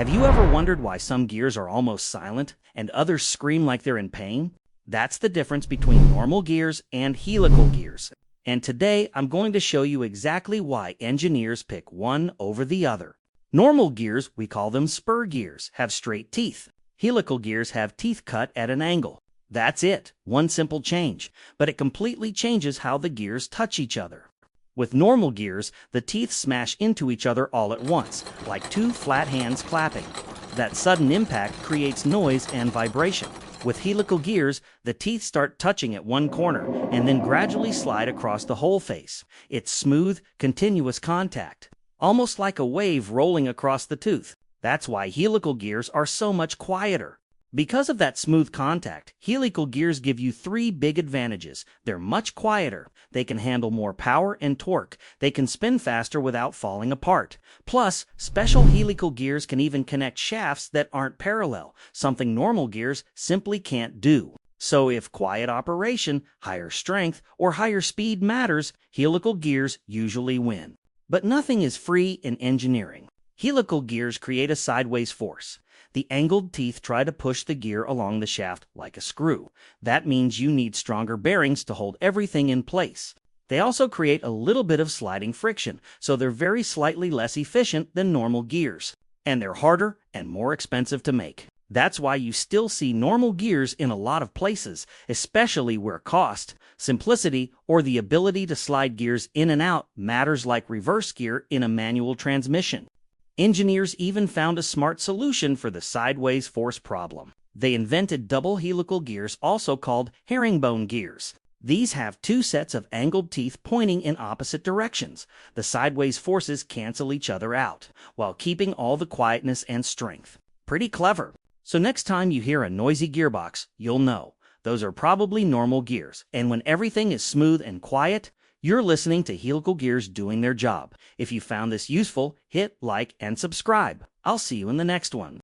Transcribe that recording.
Have you ever wondered why some gears are almost silent and others scream like they're in pain? That's the difference between normal gears and helical gears. And today I'm going to show you exactly why engineers pick one over the other. Normal gears, we call them spur gears, have straight teeth. Helical gears have teeth cut at an angle. That's it, one simple change, but it completely changes how the gears touch each other. With normal gears, the teeth smash into each other all at once, like two flat hands clapping. That sudden impact creates noise and vibration. With helical gears, the teeth start touching at one corner and then gradually slide across the whole face. It's smooth, continuous contact, almost like a wave rolling across the tooth. That's why helical gears are so much quieter. Because of that smooth contact, helical gears give you three big advantages. They're much quieter, they can handle more power and torque, they can spin faster without falling apart. Plus, special helical gears can even connect shafts that aren't parallel, something normal gears simply can't do. So if quiet operation, higher strength, or higher speed matters, helical gears usually win. But nothing is free in engineering. Helical gears create a sideways force. The angled teeth try to push the gear along the shaft like a screw. That means you need stronger bearings to hold everything in place. They also create a little bit of sliding friction, so they're very slightly less efficient than normal gears. And they're harder and more expensive to make. That's why you still see normal gears in a lot of places, especially where cost, simplicity, or the ability to slide gears in and out matters, like reverse gear in a manual transmission. Engineers even found a smart solution for the sideways force problem. They invented double helical gears, also called herringbone gears. These have two sets of angled teeth pointing in opposite directions. The sideways forces cancel each other out, while keeping all the quietness and strength. Pretty clever. So next time you hear a noisy gearbox, you'll know those are probably normal gears. And when everything is smooth and quiet, you're listening to helical gears doing their job. If you found this useful, hit like and subscribe. I'll see you in the next one.